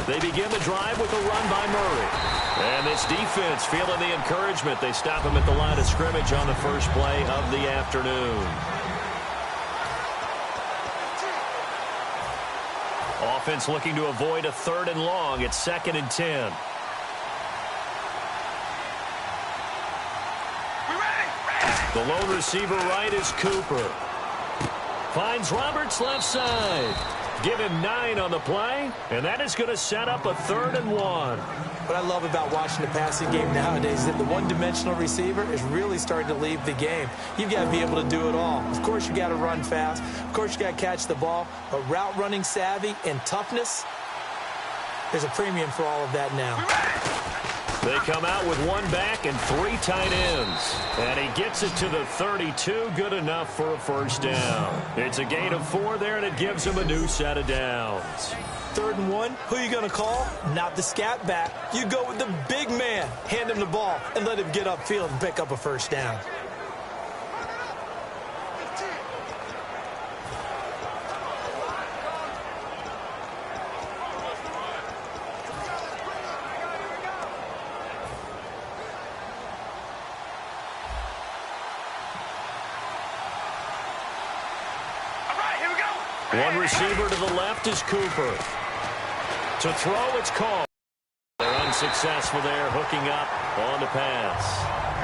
They begin the drive with a run by Murray. And this defense feeling the encouragement. They stop him at the line of scrimmage on the first play of the afternoon. Offense looking to avoid a 3rd and long. It's 2nd and 10. The lone receiver right is Cooper. Finds Roberts left side. Give him 9 on the play, and that is going to set up a 3rd and 1. What I love about watching the passing game nowadays is that the one-dimensional receiver is really starting to leave the game. You've got to be able to do it all. Of course, you got to run fast. Of course, you got to catch the ball. But route running savvy and toughness, there's a premium for all of that now. They come out with 1 back and 3 tight ends. And he gets it to the 32. Good enough for a first down. It's a gain of 4 there, and it gives him a new set of downs. 3rd and 1, who are you going to call? Not the scat back. You go with the big man. Hand him the ball and let him get upfield and pick up a first down. One receiver to the left is Cooper. To throw, it's called. They're unsuccessful there, hooking up on the pass.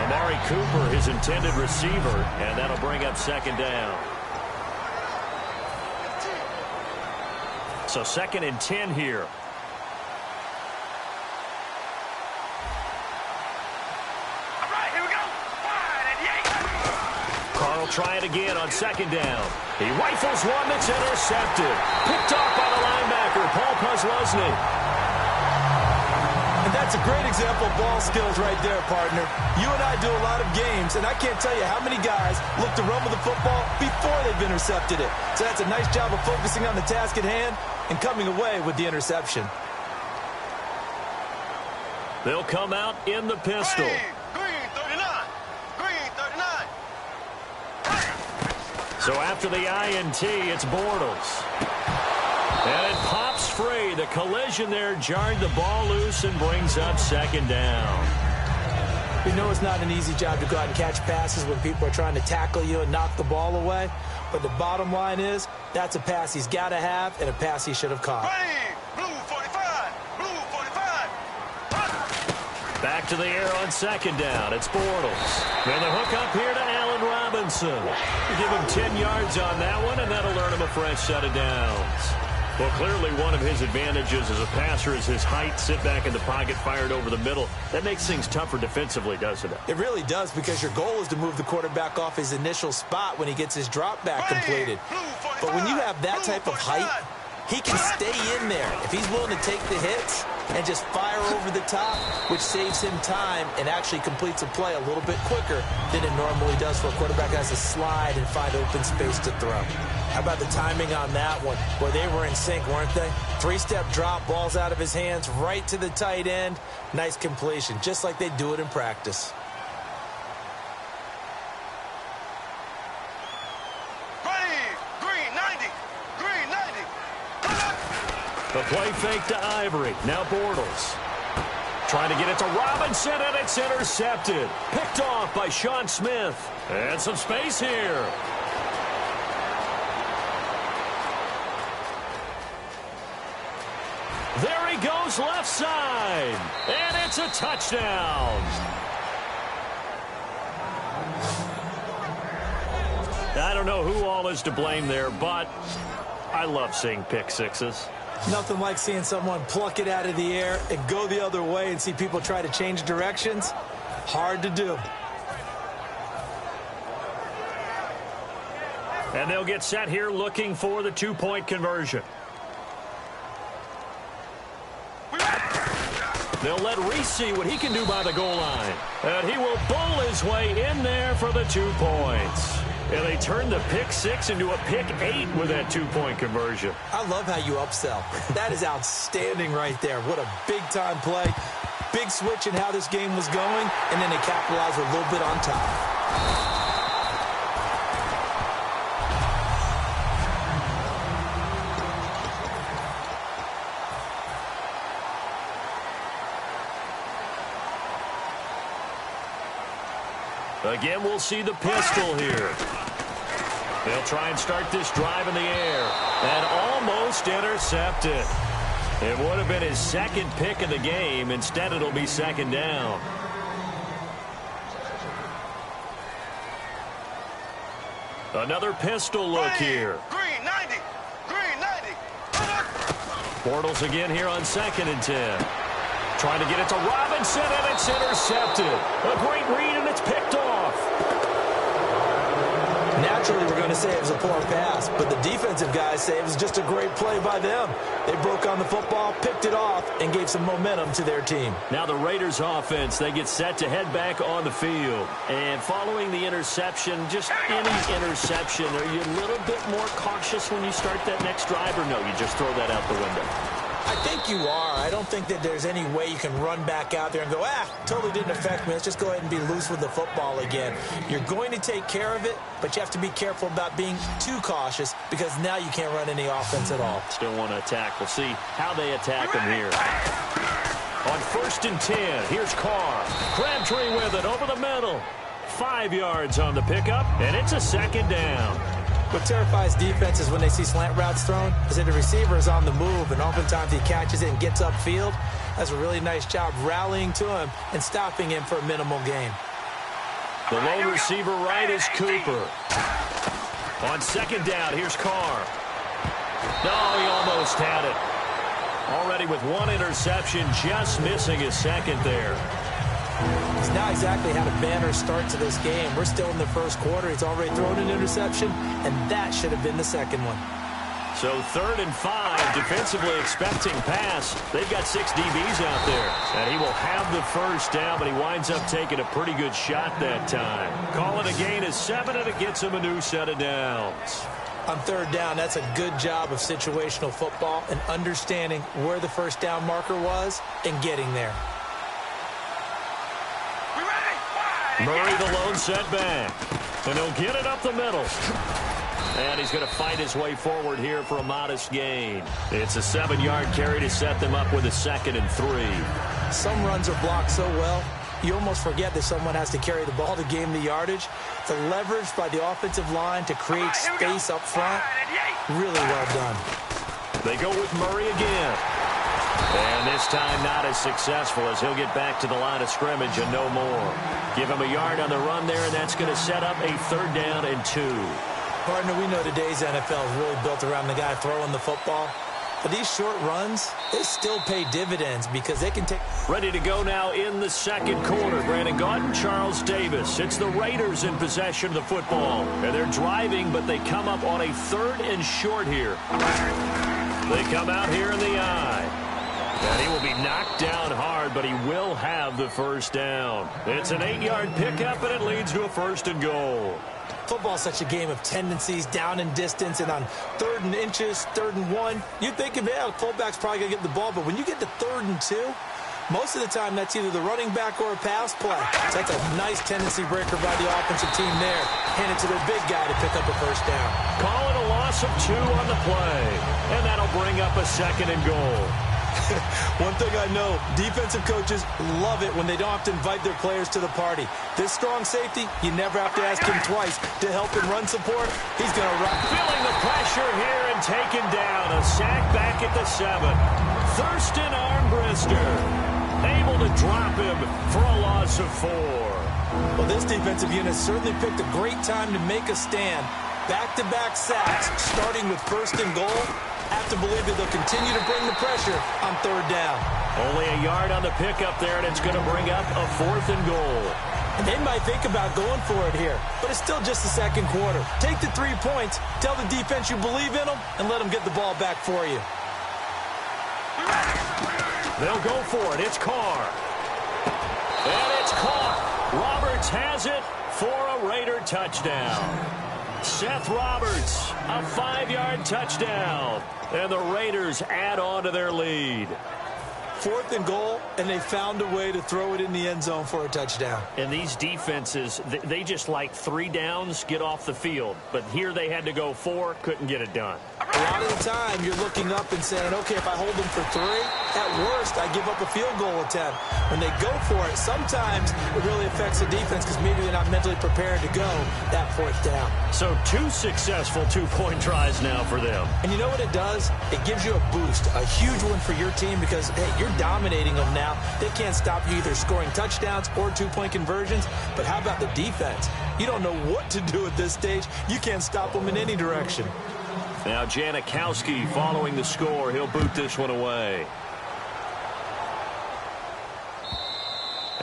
Amari Cooper, his intended receiver, and that'll bring up 2nd down. So 2nd and 10 here. Try it again on 2nd down. He rifles one that's intercepted. Picked off by the linebacker, Paul Posluszny. And that's a great example of ball skills right there, partner. You and I do a lot of games, and I can't tell you how many guys look to run with the football before they've intercepted it. So that's a nice job of focusing on the task at hand and coming away with the interception. They'll come out in the pistol. So after the INT, it's Bortles. And it pops free. The collision there jarred the ball loose and brings up 2nd down. We know it's not an easy job to go out and catch passes when people are trying to tackle you and knock the ball away. But the bottom line is, that's a pass he's got to have and a pass he should have caught. Back to the air on 2nd down. It's Bortles. And the hook up here to Allen Robinson. You give him 10 yards on that one, and that'll earn him a fresh set of downs. Well, clearly one of his advantages as a passer is his height. Sit back in the pocket, fired over the middle. That makes things tougher defensively, doesn't it? It really does, because your goal is to move the quarterback off his initial spot when he gets his drop back completed. But when you have that type of height, he can stay in there if he's willing to take the hits and just fire over the top, which saves him time and actually completes a play a little bit quicker than it normally does for a quarterback that has to slide and find open space to throw. How about the timing on that one? Where they were in sync, weren't they? 3-step drop, balls out of his hands, right to the tight end. Nice completion, just like they do it in practice. The play fake to Ivory. Now Bortles. Trying to get it to Robinson, and it's intercepted. Picked off by Sean Smith. And some space here. There he goes left side. And it's a touchdown. I don't know who all is to blame there, but I love seeing pick sixes. Nothing like seeing someone pluck it out of the air and go the other way and see people try to change directions. Hard to do. And they'll get set here looking for the 2-point conversion. They'll let Reese see what he can do by the goal line. And he will bowl his way in there for the 2 points. And they turn the pick 6 into a pick 8 with that 2-point conversion. I love how you upsell. That is outstanding right there. What a big-time play. Big switch in how this game was going, and then they capitalized a little bit on top. Again, we'll see the pistol here. They'll try and start this drive in the air. And almost intercepted. It would have been his second pick of the game. Instead, it'll be second down. Another pistol look here. Green 90. Green 90. Bortles again here on 2nd and 10. Trying to get it to Robinson, and it's intercepted. A great read, and it's picked off. Naturally, we're going to say it was a poor pass, but the defensive guys say it was just a great play by them. They broke on the football, picked it off, and gave some momentum to their team. Now the Raiders offense, they get set to head back on the field. And following the interception, just any interception, are you a little bit more cautious when you start that next drive, or no, you just throw that out the window? I think you are. I don't think that there's any way you can run back out there and go, totally didn't affect me. Let's just go ahead and be loose with the football again. You're going to take care of it, but you have to be careful about being too cautious because now you can't run any offense at all. Still want to attack. We'll see how they attack them here. On 1st and 10, here's Carr. Crabtree with it over the middle. 5 yards on the pickup, and it's a second down. What terrifies defenses when they see slant routes thrown is that the receiver is on the move, and oftentimes he catches it and gets upfield. That's a really nice job rallying to him and stopping him for a minimal gain. The lone receiver right is Cooper. On 2nd down, here's Carr. No, he almost had it. Already with 1 interception, just missing his second there. He's not exactly had a banner start to this game. We're still in the first quarter. He's already thrown an interception, and that should have been the second one. So 3rd and 5, defensively expecting pass. They've got 6 DBs out there. And he will have the first down, but he winds up taking a pretty good shot that time. Call it a gain of 7, and it gets him a new set of downs. On 3rd down, that's a good job of situational football and understanding where the first down marker was and getting there. Murray the lone setback. And he'll get it up the middle. And he's going to fight his way forward here for a modest gain. It's a 7-yard carry to set them up with a 2nd and 3. Some runs are blocked so well, you almost forget that someone has to carry the ball to gain the yardage. The leverage by the offensive line to create space up front, really well done. They go with Murray again. And this time not as successful as he'll get back to the line of scrimmage and no more. Give him a yard on the run there, and that's going to set up a 3rd down and 2. Partner, we know today's NFL is really built around the guy throwing the football. But these short runs, they still pay dividends because they can take... Ready to go now in the 2nd quarter. Brandon Gaudin, Charles Davis. It's the Raiders in possession of the football. And they're driving, but they come up on a 3rd and short here. They come out here in the eye. And he will be knocked down hard, but he will have the first down. It's an 8-yard pickup, and it leads to a 1st and goal. Football's such a game of tendencies, down and distance, and on 3rd and inches, 3rd and 1, you think of, the fullback's probably going to get the ball, but when you get to 3rd and 2, most of the time that's either the running back or a pass play. So that's a nice tendency breaker by the offensive team there. Hand it to their big guy to pick up a first down. Call it a loss of 2 on the play, and that'll bring up a 2nd and goal. One thing I know, defensive coaches love it when they don't have to invite their players to the party. This strong safety, you never have to ask him twice to help in run support. He's going to run. Feeling the pressure here and taken down. A sack back at the 7. Thurston Armbrister able to drop him for a loss of 4. Well, this defensive unit certainly picked a great time to make a stand. Back-to-back sacks, starting with 1st and goal. Have to believe that they'll continue to bring the pressure on 3rd down. Only a yard on the pickup there, and it's going to bring up a 4th and goal. And they might think about going for it here, but it's still just the 2nd quarter. Take the 3 points, tell the defense you believe in them, and let them get the ball back for you. They'll go for it. It's Carr. And it's caught. Roberts has it for a Raider touchdown. Seth Roberts, a 5-yard touchdown. And the Raiders add on to their lead. 4th and goal, and they found a way to throw it in the end zone for a touchdown. And these defenses, they just like 3 downs, get off the field. But here they had to go 4, couldn't get it done. A lot of the time, you're looking up and saying, okay, if I hold them for 3, at worst, I give up a field goal attempt. When they go for it, sometimes it really affects the defense because maybe they're not mentally prepared to go that 4th down. So 2 successful 2-point tries now for them. And you know what it does? It gives you a boost, a huge one for your team because, hey, you're dominating them now. They can't stop you either scoring touchdowns or 2-point conversions. But how about the defense? You don't know what to do at this stage. You can't stop them in any direction. Now Janikowski following the score. He'll boot this one away.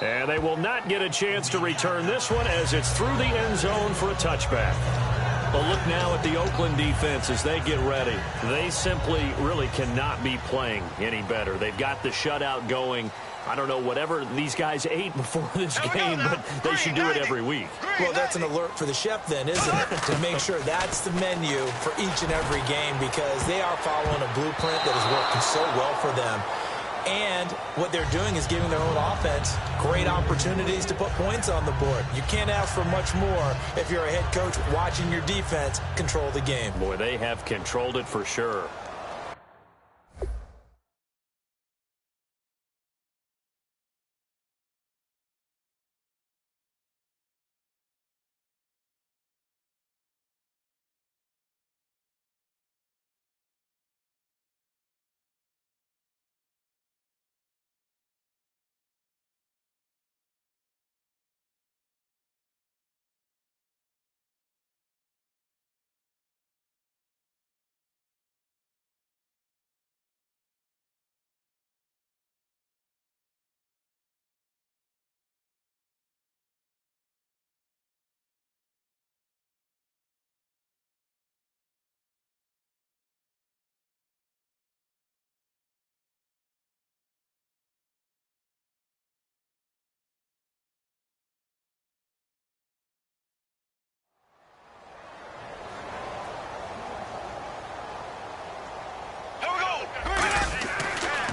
And they will not get a chance to return this one as it's through the end zone for a touchback. But look now at the Oakland defense as they get ready. They simply really cannot be playing any better. They've got the shutout going. I don't know whatever these guys ate before this game, but they should do it every week. Well, that's an alert for the chef then, isn't it? To make sure that's the menu for each and every game because they are following a blueprint that is working so well for them. And what they're doing is giving their own offense great opportunities to put points on the board. You can't ask for much more if you're a head coach watching your defense control the game. Boy, they have controlled it for sure.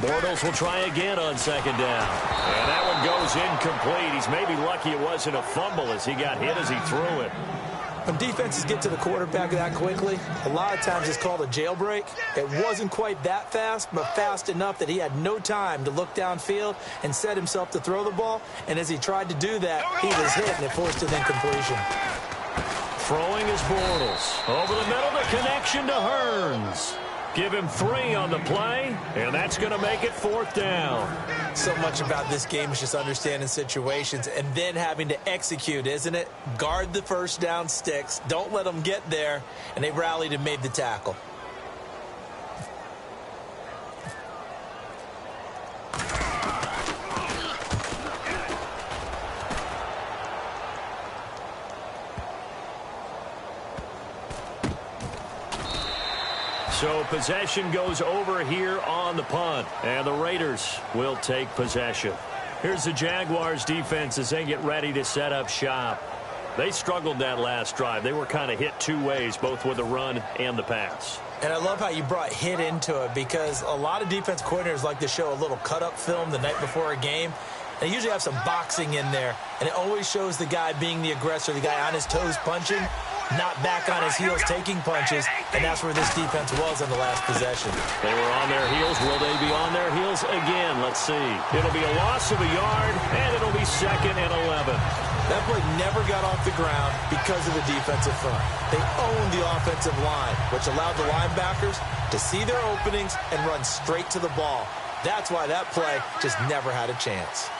Bortles will try again on 2nd down. And that one goes incomplete. He's maybe lucky it wasn't a fumble as he got hit as he threw it. When defenses get to the quarterback that quickly, a lot of times it's called a jailbreak. It wasn't quite that fast, but fast enough that he had no time to look downfield and set himself to throw the ball. And as he tried to do that, he was hit and it forced an incompletion. Throwing is Bortles. Over the middle, the connection to Hearns. Give him 3 on the play, and that's going to make it 4th down. So much about this game is just understanding situations and then having to execute, isn't it? Guard the first down sticks. Don't let them get there. And they rallied and made the tackle. So possession goes over here on the punt, and the Raiders will take possession. Here's the Jaguars defense as they get ready to set up shop. They struggled that last drive. They were kind of hit 2 ways, both with the run and the pass. And I love how you brought hit into it because a lot of defense coordinators like to show a little cut-up film the night before a game. They usually have some boxing in there, and it always shows the guy being the aggressor, the guy on his toes punching, not back on his heels taking punches, and that's where this defense was in the last possession. They were on their heels. Will they be on their heels again? Let's see. It'll be a loss of a yard, and it'll be 2nd and 11. That play never got off the ground because of the defensive front. They owned the offensive line, which allowed the linebackers to see their openings and run straight to the ball. That's why that play just never had a chance.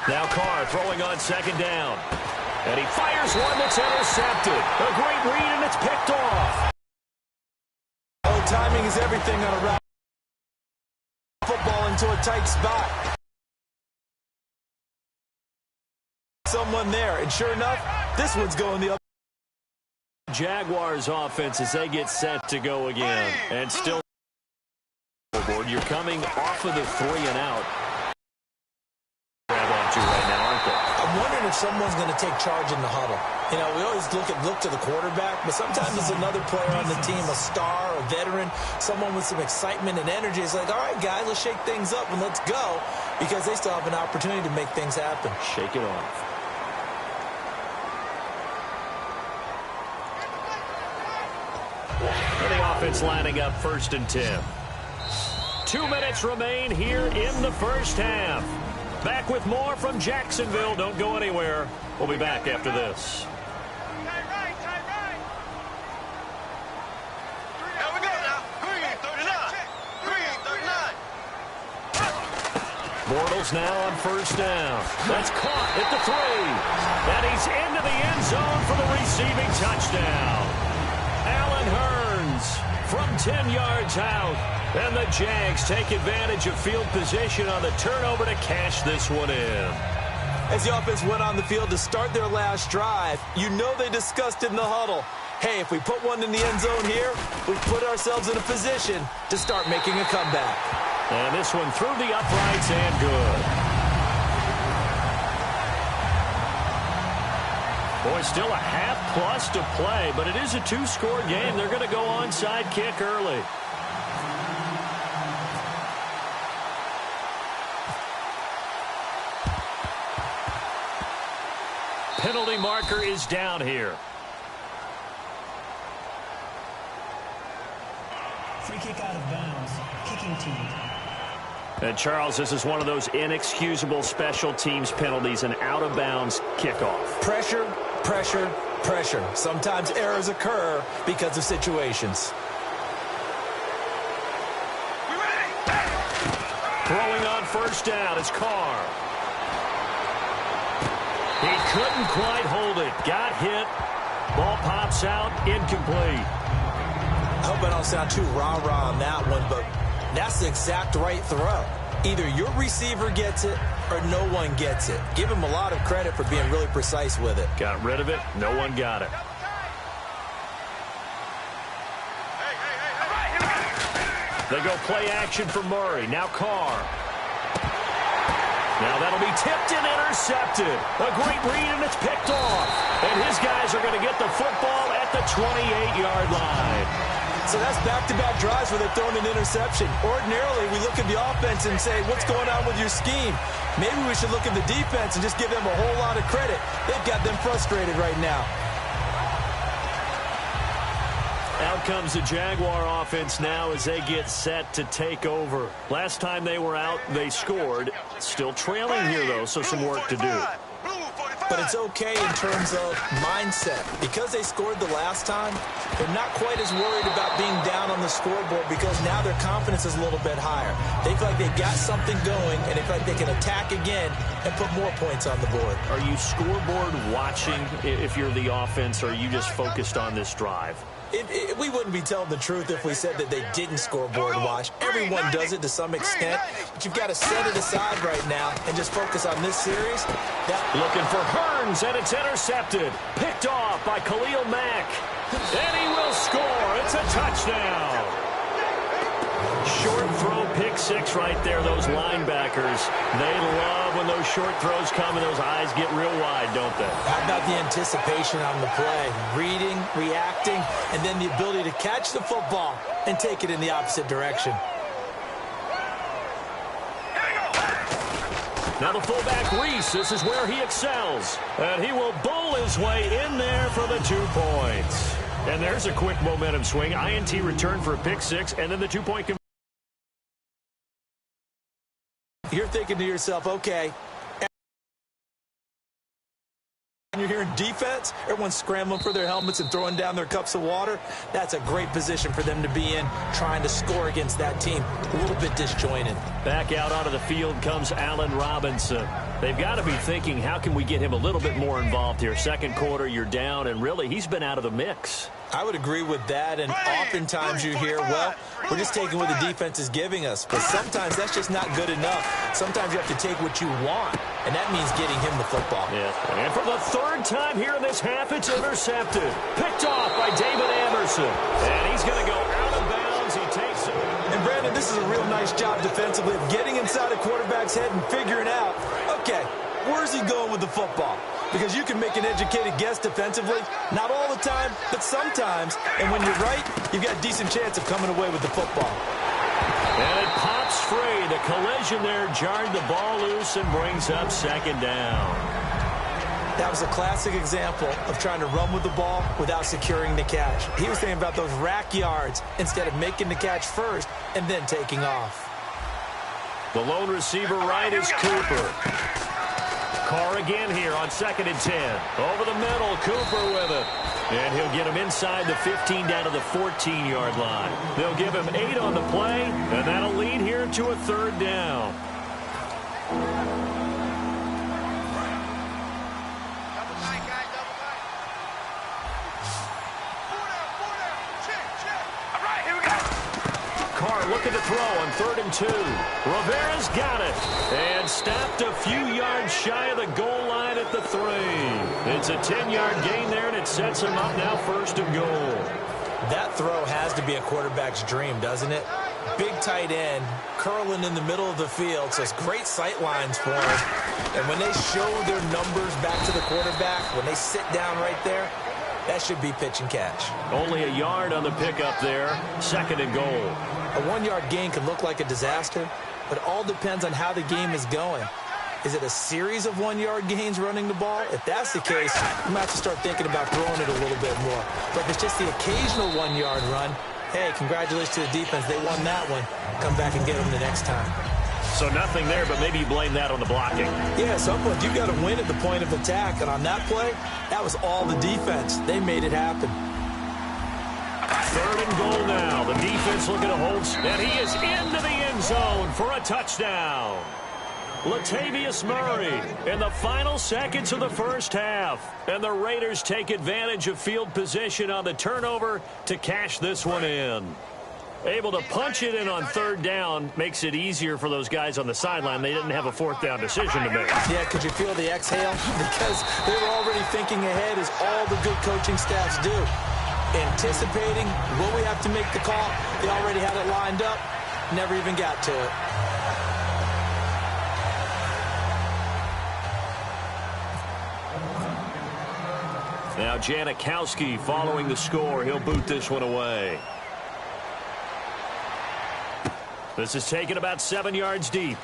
Now Carr throwing on 2nd down. And he fires one that's intercepted. A great read, and it's picked off. Oh, timing is everything on a route. Football into a tight spot. Someone there, and sure enough, this one's going the other. Jaguars offense as they get set to go again. And still, you're coming off of the 3 and out. Grab onto right now, aren't they? wondering if someone's going to take charge in the huddle. You know, we always look to the quarterback, but sometimes it's another player on the team, a star, a veteran, someone with some excitement and energy. It's like, all right, guys, let's shake things up and let's go, because they still have an opportunity to make things happen. Shake it off. And the offense lining up 1st and 10. 2 minutes remain here in the first half. Back with more from Jacksonville. Don't go anywhere. We'll be back after this. Here we go now. Green 39. Green 39. Bortles now on 1st down. That's caught at the 3. And he's into the end zone for the receiving touchdown. Allen Hurns from 10 yards out. And the Jags take advantage of field position on the turnover to cash this one in. As the offense went on the field to start their last drive, you know they discussed in the huddle, hey, if we put one in the end zone here, we put ourselves in a position to start making a comeback. And this one through the uprights and good. Boy, still a half plus to play, but it is a 2-score game. They're going to go onside kick early. Penalty marker is down here. Free kick out of bounds. Kicking team. And Charles, this is one of those inexcusable special teams penalties, an out-of-bounds kickoff. Pressure, pressure, pressure. Sometimes errors occur because of situations. We ready? Throwing on 1st down is Carr. He couldn't quite hold it. Got hit. Ball pops out. Incomplete. I hope I don't sound too rah-rah on that one, but that's the exact right throw. Either your receiver gets it or no one gets it. Give him a lot of credit for being really precise with it. Got rid of it. No one got it. They go play action for Murray. Now Carr. Now that'll be tipped and intercepted. A great read, and it's picked off. And his guys are going to get the football at the 28-yard line. So that's back-to-back drives where they've thrown an interception. Ordinarily, we look at the offense and say, what's going on with your scheme? Maybe we should look at the defense and just give them a whole lot of credit. They've got them frustrated right now. Out comes the Jaguar offense now as they get set to take over. Last time they were out, they scored. Still trailing here, though, so some work to do. But it's okay in terms of mindset. Because they scored the last time, they're not quite as worried about being down on the scoreboard because now their confidence is a little bit higher. They feel like they've got something going, and they feel like they can attack again and put more points on the board. Are you scoreboard watching if you're the offense, or are you just focused on this drive? We wouldn't be telling the truth if we said that they didn't scoreboard watch. Everyone does it to some extent, but you've got to set it aside right now and just focus on this series. Looking for Hurns, and it's intercepted. Picked off by Khalil Mack. And he will score. It's a touchdown. Short throw, pick six right there. Those linebackers, they love when those short throws come and those eyes get real wide, don't they? How about the anticipation on the play? Reading, reacting, and then the ability to catch the football and take it in the opposite direction. Now the fullback, Reese, this is where he excels. And he will bowl his way in there for the 2 points. And there's a quick momentum swing. INT return for a pick six, and then the 2-point conversion. You're thinking to yourself, okay, and you're hearing defense, everyone's scrambling for their helmets and throwing down their cups of water. That's a great position for them to be in, trying to score against that team. A little bit disjointed. Back out onto the field comes Allen Robinson. They've got to be thinking, how can we get him a little bit more involved here? Second quarter, you're down, and really, he's been out of the mix. I would agree with that, and oftentimes you hear, well, we're just taking what the defense is giving us. But sometimes that's just not good enough. Sometimes you have to take what you want, and that means getting him the football. Yeah. And for the third time here in this half, it's intercepted. Picked off by David Anderson. And he's going to go out of bounds. He takes it. And, Brandon, this is a real nice job defensively of getting inside a quarterback's head and figuring out, okay, Where's he going with the football? Because you can make an educated guess defensively. Not all the time, but sometimes. And when you're right, you've got a decent chance of coming away with the football. And it pops free. The collision there jarred the ball loose and brings up second down. That was a classic example of trying to run with the ball without securing the catch. He was thinking about those rack yards instead of making the catch first and then taking off. The lone receiver right is Cooper. Carr again here on 2nd and 10. Over the middle, Cooper with it. And he'll get him inside the 15 down to the 14-yard line. They'll give him 8 on the play, and that'll lead here to a 3rd down. Looking to throw on 3rd and 2. Rivera's got it. And stopped a few yards shy of the goal line at the 3. It's a 10-yard gain there, and it sets him up now 1st and goal. That throw has to be a quarterback's dream, doesn't it? Big tight end, curling in the middle of the field, so it's great sight lines for him. And when they show their numbers back to the quarterback, when they sit down right there, that should be pitch and catch. Only a yard on the pickup there. 2nd and goal. A 1-yard gain can look like a disaster, but it all depends on how the game is going. Is it a series of 1-yard gains running the ball? If that's the case, you might have to start thinking about throwing it a little bit more. But if it's just the occasional 1-yard run, hey, congratulations to the defense. They won that one. Come back and get them the next time. So nothing there, but maybe you blame that on the blocking. Yeah, at some point, you got to win at the point of attack. And on that play, that was all the defense. They made it happen. 3rd and goal now. The defense looking to hold, and he is into the end zone for a touchdown. Latavius Murray in the final seconds of the first half. And the Raiders take advantage of field position on the turnover to cash this one in. Able to punch it in on 3rd down makes it easier for those guys on the sideline. They didn't have a 4th down decision to make. Yeah, could you feel the exhale? Because they were already thinking ahead, as all the good coaching staffs do. Anticipating, will we have to make the call? They already had it lined up, never even got to it. Now Janikowski following the score. He'll boot this one away. This is taken about 7 yards deep.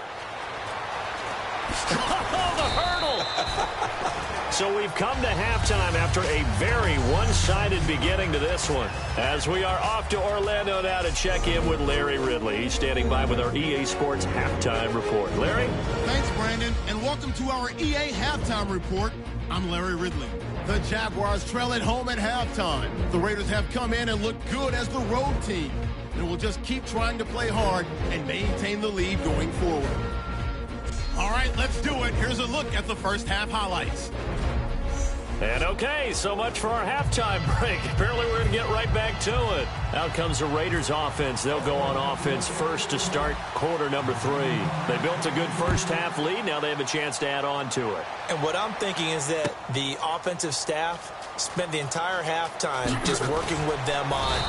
Oh, the hurdle! So we've come to halftime after a very one-sided beginning to this one. As we are off to Orlando now to check in with Larry Ridley. He's standing by with our EA Sports Halftime Report. Larry? Thanks, Brandon, and welcome to our EA Halftime Report. I'm Larry Ridley. The Jaguars trail at home at halftime. The Raiders have come in and looked good as the road team. And we'll just keep trying to play hard and maintain the lead going forward. All right, let's do it. Here's a look at the first half highlights. And okay, so much for our halftime break. Apparently we're going to get right back to it. Out comes the Raiders offense. They'll go on offense first to start quarter number 3. They built a good first half lead. Now they have a chance to add on to it. And what I'm thinking is that the offensive staff spent the entire halftime just working with them on,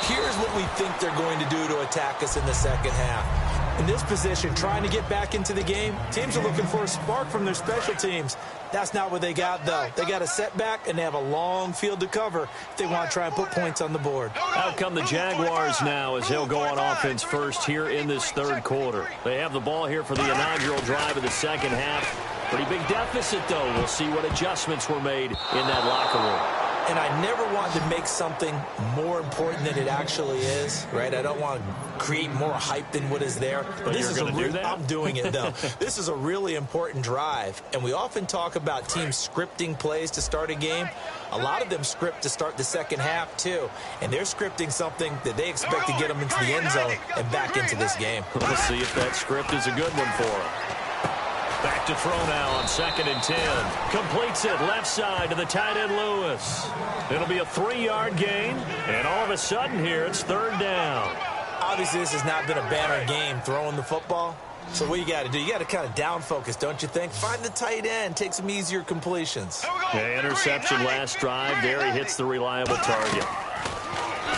here's what we think they're going to do to attack us in the second half. In this position, trying to get back into the game, teams are looking for a spark from their special teams. That's not what they got, though. They got a setback, and they have a long field to cover if they want to try and put points on the board. Out come the Jaguars now as they'll go on offense first here in this third quarter. They have the ball here for the inaugural drive of the second half. Pretty big deficit, though. We'll see what adjustments were made in that locker room. And I never wanted to make something more important than it actually is, right? I don't want to create more hype than what is there. But this you're going to do that? I'm doing it, though. This is a really important drive. And we often talk about teams scripting plays to start a game. A lot of them script to start the second half, too. And they're scripting something that they expect to get them into the end zone and back into this game. We'll see if that script is a good one for them. Back to throw now on 2nd and 10. Completes it left side to the tight end Lewis. It'll be a 3-yard gain. And all of a sudden here, it's 3rd down. Obviously, this has not been a banner game throwing the football. So what you got to do, you got to kind of down focus, don't you think? Find the tight end, take some easier completions. Yeah, interception last drive. There he hits the reliable target.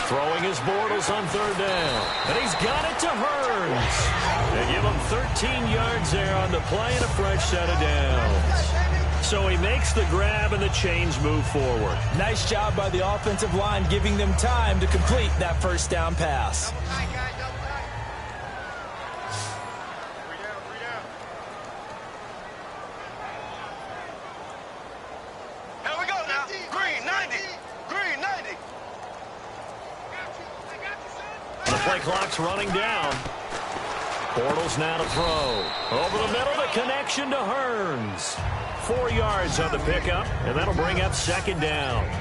Throwing his Bortles on 3rd down. And he's got it to Hearns. They give him 13 yards there on the play and a fresh set of downs. So he makes the grab and the chains move forward. Nice job by the offensive line giving them time to complete that first down pass. Here we go now. Green 90. Green 90. The play clock's running down. Bortles now to throw. Over the middle, the connection to Hearns. 4 yards on the pickup, and that'll bring up second down. Here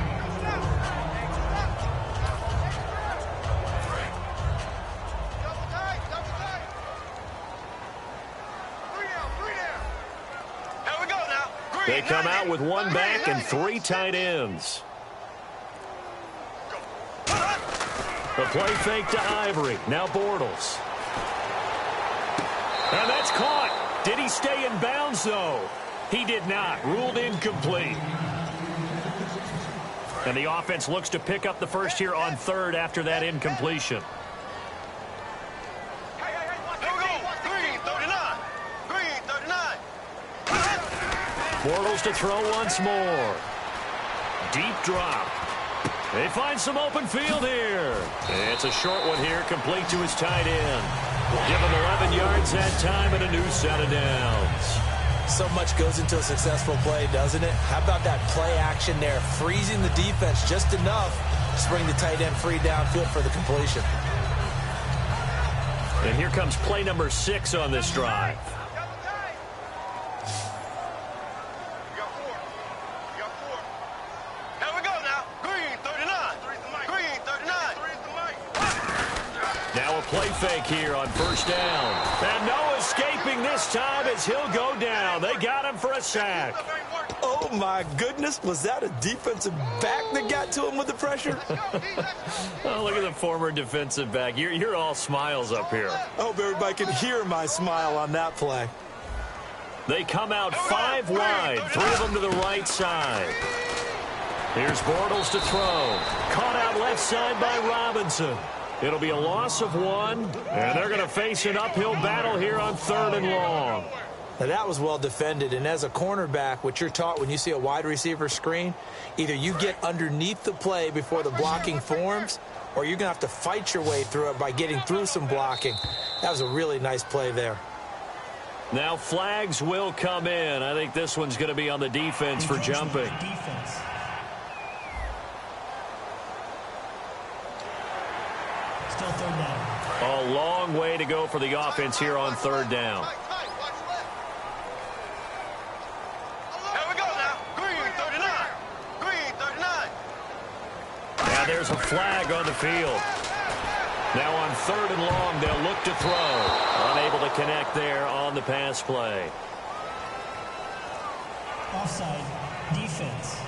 we go now. Green They come 90. out with one back and 3 tight ends. The play fake to Ivory. Now Bortles. And that's caught. Did he stay in bounds, though? He did not. Ruled incomplete. And the offense looks to pick up the first here on third after that incompletion. Here we go. Green 39. Green 39. Bortles to throw once more. Deep drop. They find some open field here. It's a short one here, complete to his tight end. Give him 11 yards that time and a new set of downs. So much goes into a successful play, doesn't it? How about that play action there, freezing the defense just enough to bring the tight end free downfield for the completion. And here comes play number 6 on this drive. Here we go now. Green 39. Green 39. Now a play fake here on first down. And no escaping this time as he'll go down. They got him for a sack. Oh, my goodness. Was that a defensive back that got to him with the pressure? Oh, look at the former defensive back. You're all smiles up here. I hope everybody can hear my smile on that play. They come out 5 wide, 3 of them to the right side. Here's Bortles to throw. Caught out left side by Robinson. It'll be a loss of 1, and they're going to face an uphill battle here on 3rd and long. Now, that was well defended, and as a cornerback, what you're taught when you see a wide receiver screen, either you get underneath the play before the blocking forms, or you're going to have to fight your way through it by getting through some blocking. That was a really nice play there. Now flags will come in. I think this one's going to be on the defense for jumping. Defense. Still third down. A long way to go for the offense here on 3rd down. Here we go now. Green 39. Green 39. Now there's a flag on the field. Now on 3rd and long, they'll look to throw. Unable to connect there on the pass play. Offside. Defense.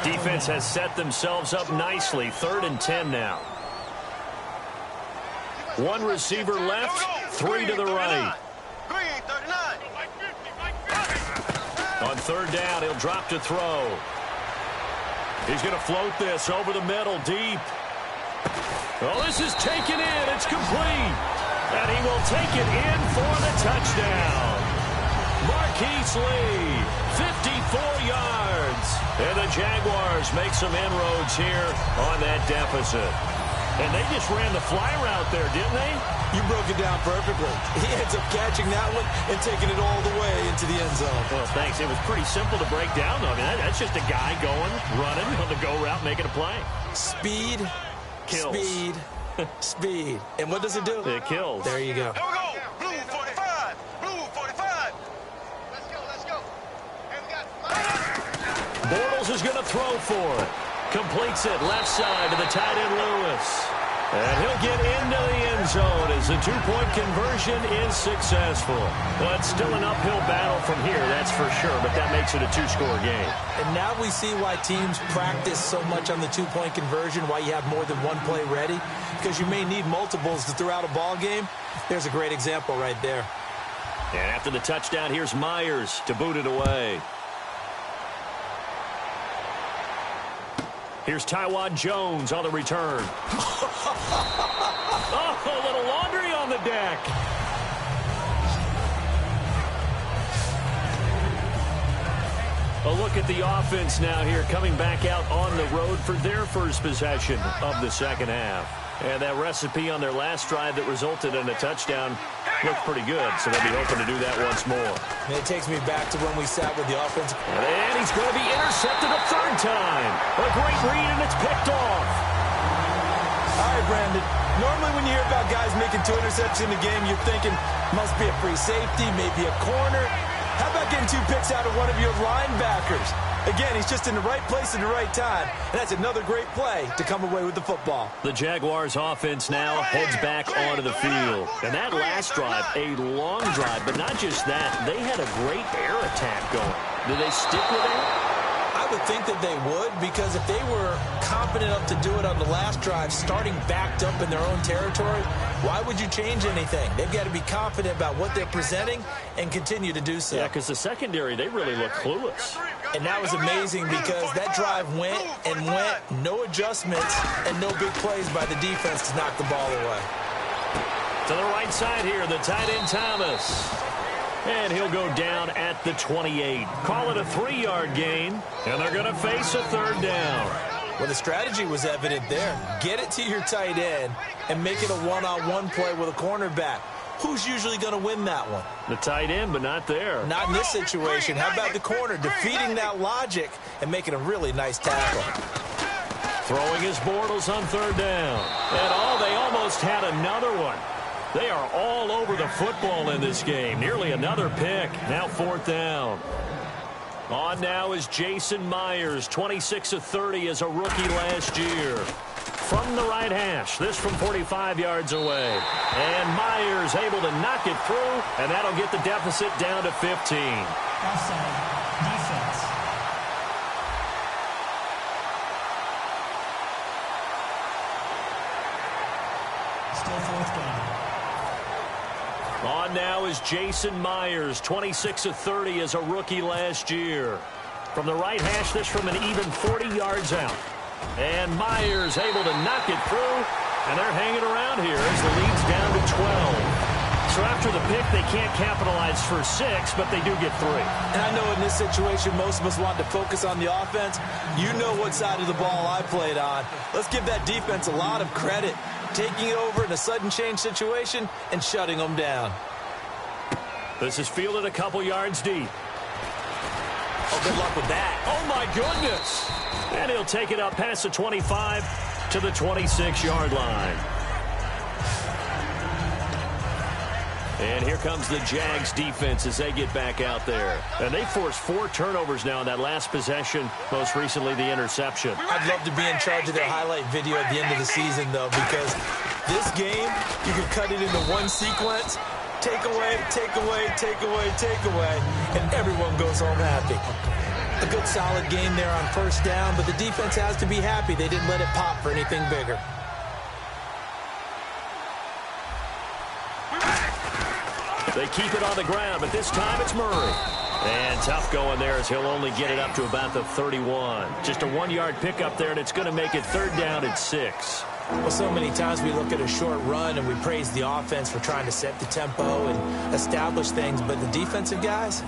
Defense has set themselves up nicely. 3rd and 10 now. 1 receiver left, 3 to the right. Green 39. On 3rd down, he'll drop to throw. He's going to float this over the middle, deep. Oh, this is taken in. It's complete. And he will take it in for the touchdown. Marquise Lee, 54 yards. And the Jaguars make some inroads here on that deficit. And they just ran the fly route there, didn't they? You broke it down perfectly. He ends up catching that one and taking it all the way into the end zone. Well, thanks. It was pretty simple to break down, though. I mean, that's just a guy going, running on the go route, making a play. Speed, Kills. speed, speed. And what does it do? It kills. There you go. Here we go. Blue 45. Blue 45. Let's go. And we got Bortles is going to throw for it. Completes it left side to the tight end Lewis. And he'll get into the end zone as the 2-point conversion is successful. Well, it's still an uphill battle from here, that's for sure, but that makes it a 2-score game. And now we see why teams practice so much on the 2-point conversion, why you have more than one play ready, because you may need multiples to throw out a ball game. There's a great example right there. And after the touchdown, here's Myers to boot it away. Here's Tywod Jones on the return. Oh, a little laundry on the deck. A look at the offense now here, coming back out on the road for their first possession of the second half. And that recipe on their last drive that resulted in a touchdown looked pretty good, so they'll be hoping to do that once more. And it takes me back to when we sat with the offense. And he's going to be intercepted a third time. A great read, and it's picked off. All right, Brandon. Normally when you hear about guys making 2 interceptions in the game, you're thinking must be a free safety, maybe a corner. How about getting 2 picks out of one of your linebackers? Again, he's just in the right place at the right time. And that's another great play to come away with the football. The Jaguars offense now heads back onto the field. And that last drive, a long drive, but not just that. They had a great air attack going. Do they stick with it? I would think that they would, because if they were confident enough to do it on the last drive, starting backed up in their own territory, why would you change anything? They've got to be confident about what they're presenting and continue to do so. Yeah, because the secondary, they really look clueless. And that was amazing because that drive went and went, no adjustments and no big plays by the defense to knock the ball away. To the right side here, the tight end Thomas. And he'll go down at the 28. Call it a 3-yard gain, and they're going to face a third down. Well, the strategy was evident there. Get it to your tight end and make it a one-on-one play with a cornerback. Who's usually going to win that one? The tight end, but not there. Not in this situation. How about the corner defeating that logic and making a really nice tackle? Throwing his Bortles on third down. And they almost had another one. They are all over the football in this game. Nearly another pick. Now 4th down. On now is Jason Myers, 26 of 30 as a rookie last year. From the right hash, this from 45 yards away. And Myers able to knock it through, and that'll get the deficit down to 15. Offside. Defense. Still 4th down. On now is Jason Myers, 26 of 30 as a rookie last year. From the right hash, this from an even 40 yards out. And Myers able to knock it through, and they're hanging around here as the lead's down to 12. So after the pick, they can't capitalize for 6, but they do get 3. And I know in this situation, most of us want to focus on the offense. You know what side of the ball I played on. Let's give that defense a lot of credit, taking it over in a sudden change situation and shutting them down. This is fielded a couple yards deep. Oh, good luck with that. Oh, my goodness. And he'll take it up past the 25 to the 26-yard line. And here comes the Jags defense as they get back out there. And they forced 4 turnovers now in that last possession, most recently the interception. I'd love to be in charge of their highlight video at the end of the season, though, because this game, you can cut it into one sequence, take away, take away, take away, take away, and everyone goes home happy. A good solid game there on first down, but the defense has to be happy they didn't let it pop for anything bigger. They keep it on the ground, but this time it's Murray. And tough going there as he'll only get it up to about the 31. Just a 1-yard pickup there, and it's going to make it 3rd down at 6. Well, so many times we look at a short run and we praise the offense for trying to set the tempo and establish things, but the defensive guys,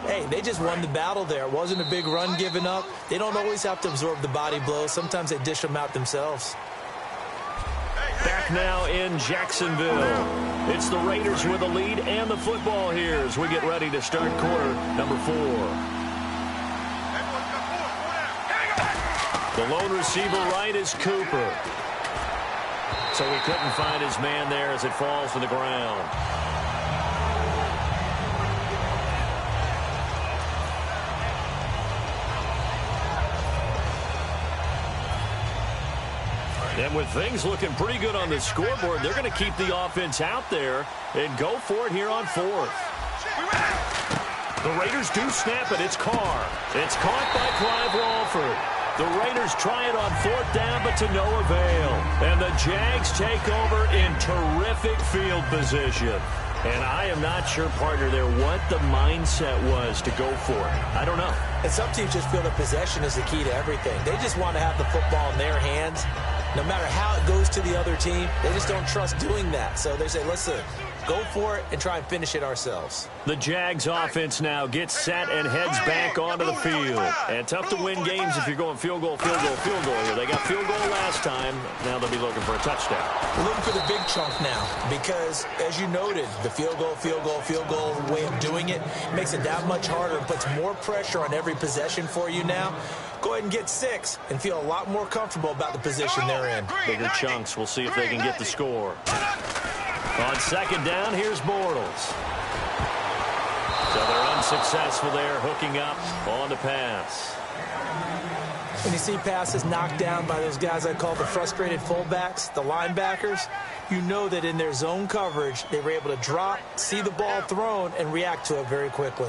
hey, they just won the battle there. It wasn't a big run given up. They don't always have to absorb the body blows. Sometimes they dish them out themselves. Back now in Jacksonville. It's the Raiders with the lead and the football here as we get ready to start quarter number 4. The lone receiver right is Cooper. So he couldn't find his man there as it falls to the ground. And with things looking pretty good on the scoreboard, they're going to keep the offense out there and go for it here on 4th. The Raiders do snap it. It's Carr. It's caught by Clive Walford. The Raiders try it on 4th down, but to no avail. And the Jags take over in terrific field position. And I am not sure, partner, there what the mindset was to go for it. I don't know. And some teams just feel that possession is the key to everything. They just want to have the football in their hands. No matter how it goes to the other team, they just don't trust doing that. So they say, listen, go for it and try and finish it ourselves. The Jags offense now gets set and heads back onto the field. And tough to win games if you're going field goal here. They got field goal last time. Now they'll be looking for a touchdown. We're looking for the big chunk now because, as you noted, the field goal way of doing it makes it that much harder and puts more pressure on every possession for you now. Go ahead and get 6 and feel a lot more comfortable about the position they're in. Bigger chunks. We'll see if they can get the score. On second down, here's Bortles. So they're unsuccessful there, hooking up on the pass. When you see passes knocked down by those guys I call the frustrated fullbacks, the linebackers, you know that in their zone coverage, they were able to drop, see the ball thrown, and react to it very quickly.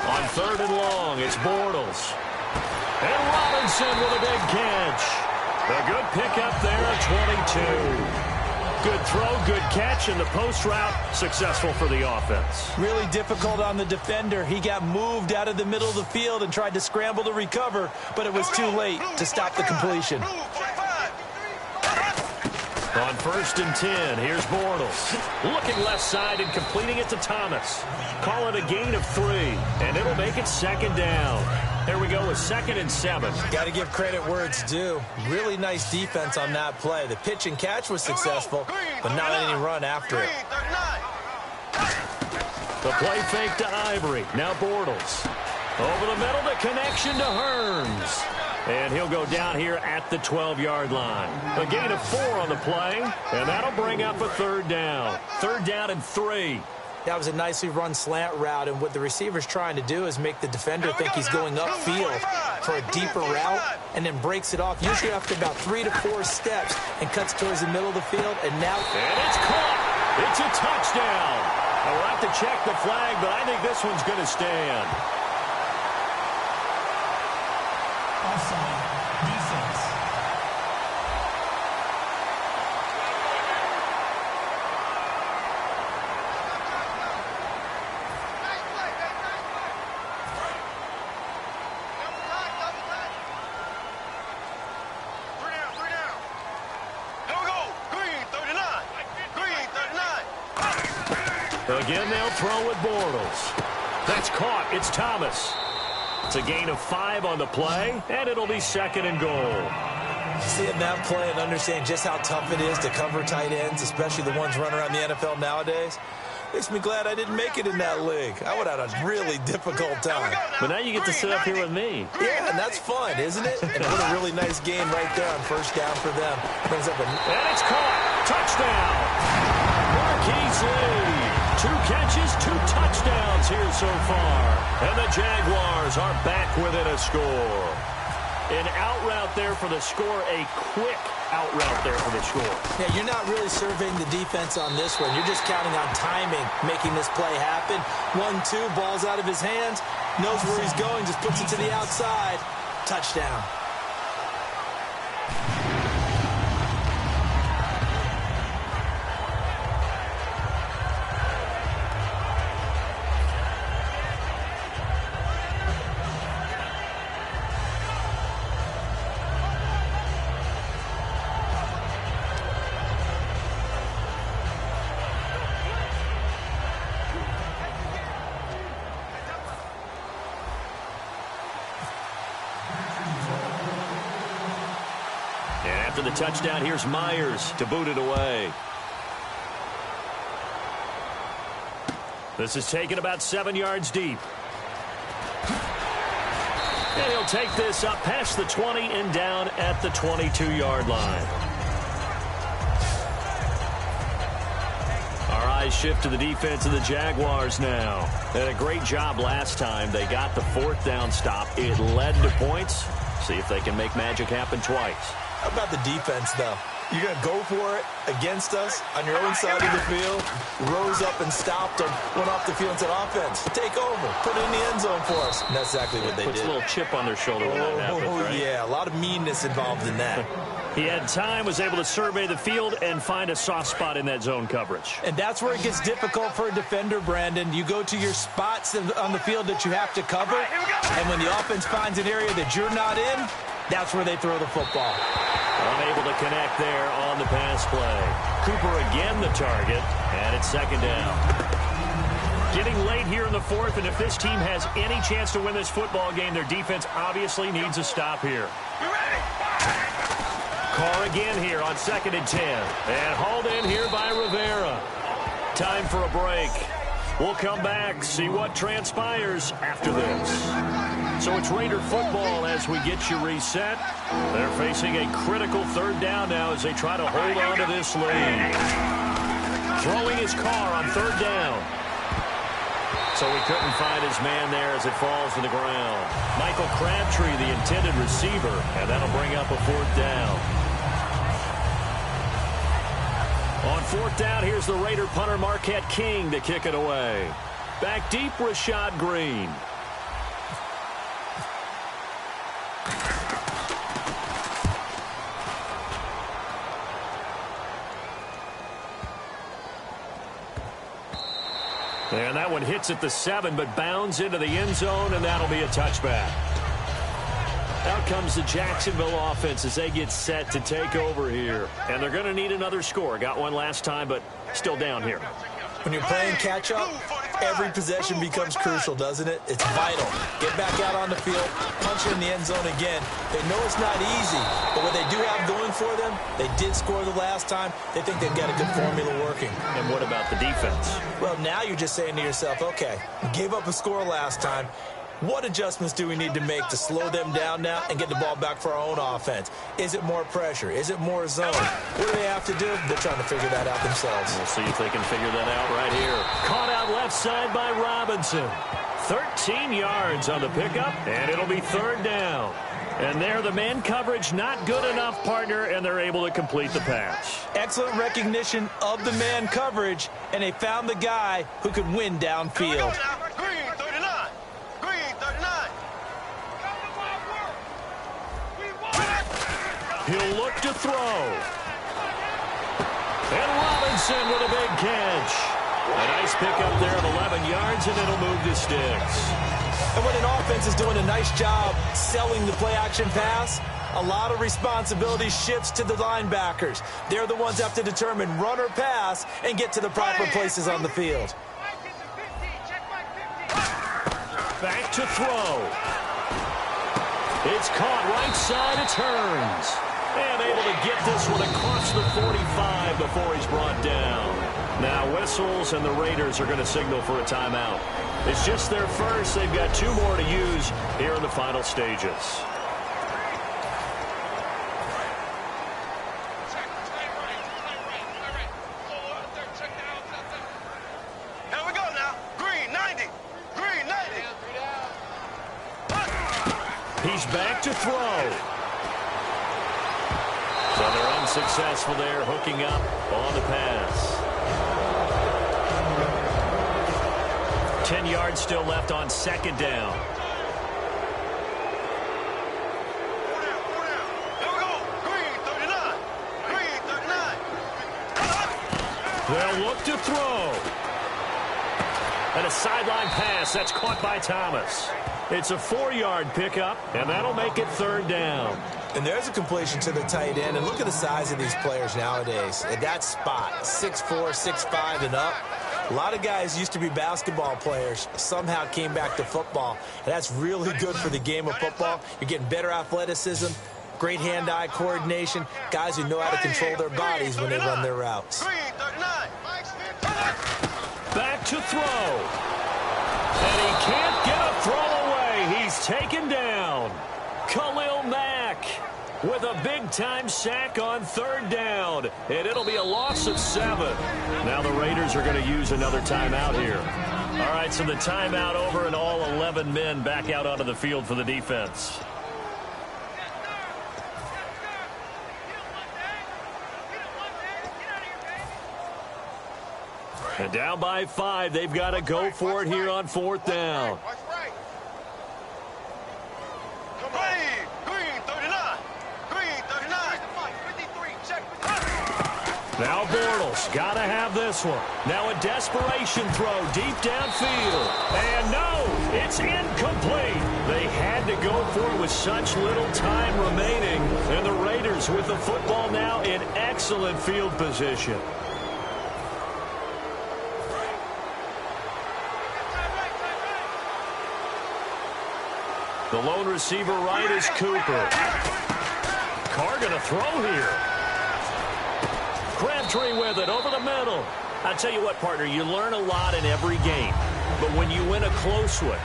On third and long, it's Bortles. And Robinson with a big catch. A good pickup there at 22. Good throw, good catch, and the post route successful for the offense. Really difficult on the defender. He got moved out of the middle of the field and tried to scramble to recover, but it was too late to stop the completion. On first and 10, here's Bortles. Looking left side and completing it to Thomas. Call it a gain of 3, and it'll make it second down. There we go with 2nd and 7. Got to give credit where it's due. Really nice defense on that play. The pitch and catch was successful, but not any run after it. The play fake to Ivory. Now Bortles. Over the middle, the connection to Hearns. And he'll go down here at the 12-yard line. A gain of 4 on the play, and that'll bring up a third down. 3rd down and 3. That was a nicely run slant route, and what the receiver's trying to do is make the defender think he's going upfield for a deeper route, and then breaks it off, usually after about 3 to 4 steps, and cuts towards the middle of the field, and now... And it's caught! It's a touchdown! We'll have to check the flag, but I think this one's going to stand. Offside. Defense. Again, they'll throw with Bortles. That's caught. It's Thomas. It's a gain of 5 on the play, and it'll be 2nd and goal. Seeing that play and understand just how tough it is to cover tight ends, especially the ones running around the NFL nowadays, makes me glad I didn't make it in that league. I would have had a really difficult time. But now you get to sit up here with me. Yeah, and that's fun, isn't it? And what a really nice game right there on first down for them. Brings up and it's caught. Touchdown. Marquise Lee. 2 catches, 2 touchdowns here so far. And the Jaguars are back within a score. An out route there for the score, a quick out route there for the score. Yeah, you're not really surveying the defense on this one. You're just counting on timing, making this play happen. 1-2, ball's out of his hands, knows where he's going, just puts it to the outside. Touchdown. After the touchdown, here's Myers to boot it away. This is taken about 7 yards deep. And he'll take this up past the 20 and down at the 22-yard line. Our eyes shift to the defense of the Jaguars now. They had a great job last time. They got the 4th down stop. It led to points. See if they can make magic happen twice. How about the defense, though? You're going to go for it against us on your own side of the field. Rose up and stopped them, went off the field and said, offense, take over. Put it in the end zone for us. And that's exactly what they did. Puts a little chip on their shoulder when that happens, right? Yeah, a lot of meanness involved in that. He had time, was able to survey the field and find a soft spot in that zone coverage. And that's where it gets difficult for a defender, Brandon. You go to your spots on the field that you have to cover, and when the offense finds an area that you're not in, that's where they throw the football. Unable to connect there on the pass play. Cooper again the target, and it's second down. Getting late here in the fourth, and if this team has any chance to win this football game, their defense obviously needs a stop here. Carr again here on 2nd and 10. And hauled in here by Rivera. Time for a break. We'll come back, see what transpires after this. So it's Raider football as we get you reset. They're facing a critical 3rd down now as they try to hold on to this lead. Throwing his Carr on 3rd down. So he couldn't find his man there as it falls to the ground. Michael Crabtree, the intended receiver, and that'll bring up a 4th down. On 4th down, here's the Raider punter Marquette King to kick it away. Back deep, Rashad Green. And that one hits at the 7, but bounds into the end zone, and that'll be a touchback. Out comes the Jacksonville offense as they get set to take over here. And they're going to need another score. Got one last time, but still down here. When you're playing catch-up, every possession becomes crucial, doesn't it? It's vital. Get back out on the field, punch it in the end zone again. They know it's not easy, but what they do have going for them, they did score the last time. They think they've got a good formula working. And what about the defense? Well, now you're just saying to yourself, okay, we gave up a score last time. What adjustments do we need to make to slow them down now and get the ball back for our own offense? Is it more pressure? Is it more zone? What do they have to do? They're trying to figure that out themselves. We'll see if they can figure that out right here. Caught out left side by Robinson. 13 yards on the pickup, and it'll be 3rd down. And there, the man coverage not good enough, partner, and they're able to complete the pass. Excellent recognition of the man coverage, and they found the guy who could win downfield. He'll look to throw. And Robinson with a big catch. A nice pickup there of 11 yards, and it'll move the sticks. And when an offense is doing a nice job selling the play-action pass, a lot of responsibility shifts to the linebackers. They're the ones that have to determine run or pass and get to the proper places on the field. Back to throw. It's caught right side. It turns. And able to get this one across the 45 before he's brought down. Now whistles, and the Raiders are going to signal for a timeout. It's just their first. They've got 2 more to use here in the final stages. Here we go now. Green, 90. Green, 90. He's back to throw. So they're unsuccessful there, hooking up on the pass. 10 yards still left on 2nd down. Here we go. Green, 39. Green, 39. They'll look to throw. And a sideline pass that's caught by Thomas. It's a 4-yard pickup, and that'll make it 3rd down. And there's a completion to the tight end. And look at the size of these players nowadays. At that spot, 6'4", 6'5", and up. A lot of guys used to be basketball players, somehow came back to football. And that's really good for the game of football. You're getting better athleticism, great hand-eye coordination, guys who know how to control their bodies when they run their routes. Green, 39. Back to throw. And he can't get a throw away. He's taken down. Khalil Mack with a big-time sack on 3rd down. And it'll be a loss of 7. Now the Raiders are going to use another timeout here. All right, so the timeout over, and all 11 men back out onto the field for the defense. And down by 5, they've got to go for it here on 4th down. Watch right. Come on. Green 39. Green 39. 53. Check. Now Bortles got to have this one. Now a desperation throw deep downfield. And no, it's incomplete. They had to go for it with such little time remaining. And the Raiders with the football now in excellent field position. The lone receiver right is Cooper. Carr going to throw here. Crabtree with it over the middle. I tell you what, partner, you learn a lot in every game. But when you win a close one,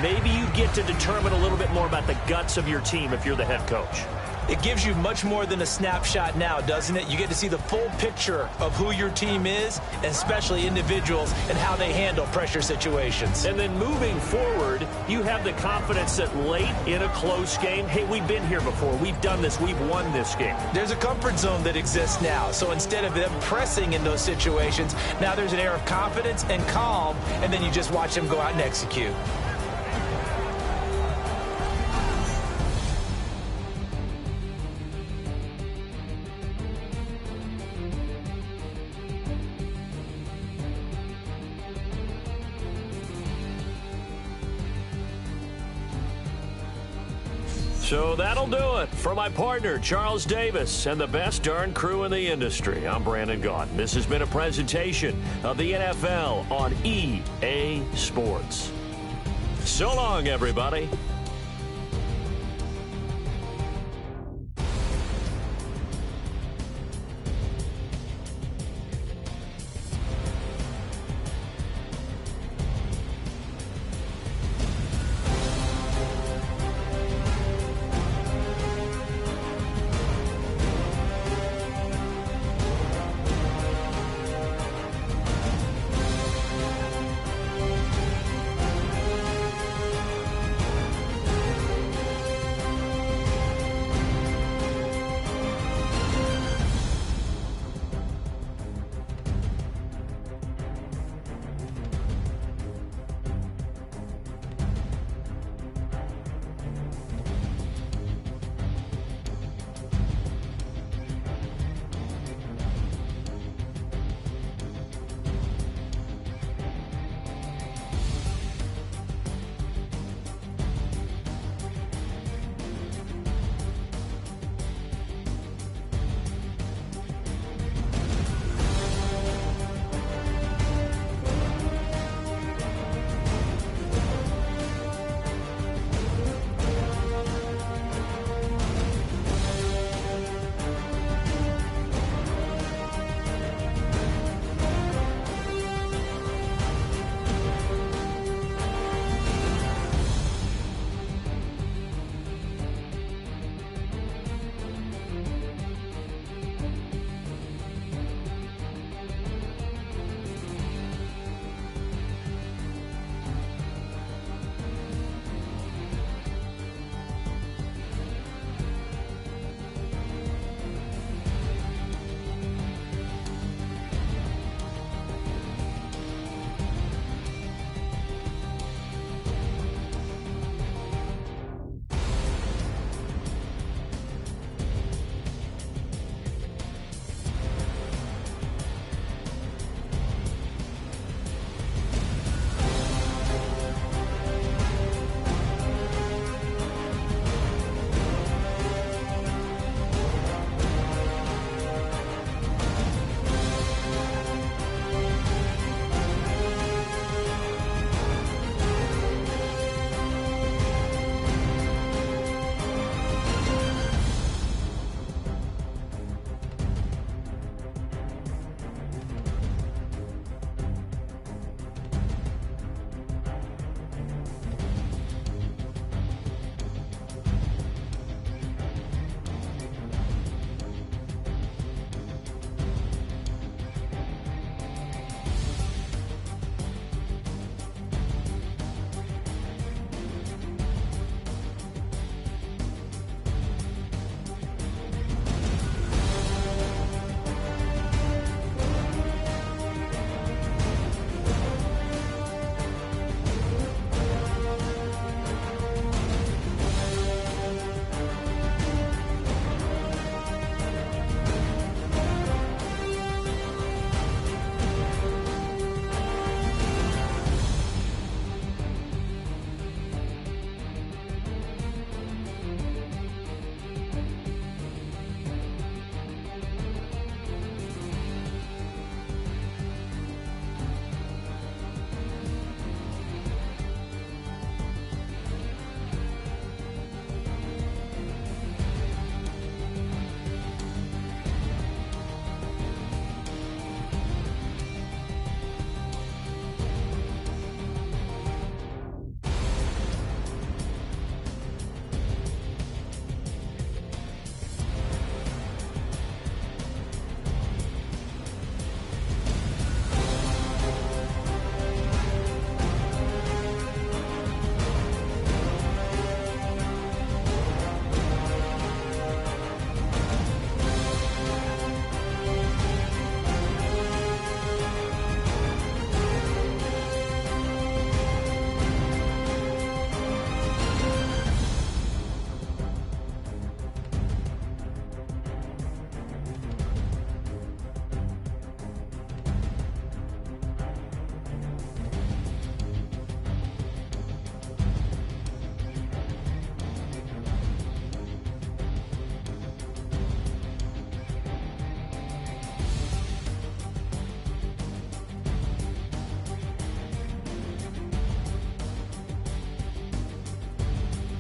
maybe you get to determine a little bit more about the guts of your team if you're the head coach. It gives you much more than a snapshot now, doesn't it? You get to see the full picture of who your team is, and especially individuals, and how they handle pressure situations. And then moving forward, you have the confidence that late in a close game, hey, we've been here before. We've done this. We've won this game. There's a comfort zone that exists now. So instead of them pressing in those situations, now there's an air of confidence and calm, and then you just watch them go out and execute. So that'll do it for my partner, Charles Davis, and the best darn crew in the industry. I'm Brandon Gaudin. This has been a presentation of the NFL on EA Sports. So long, everybody.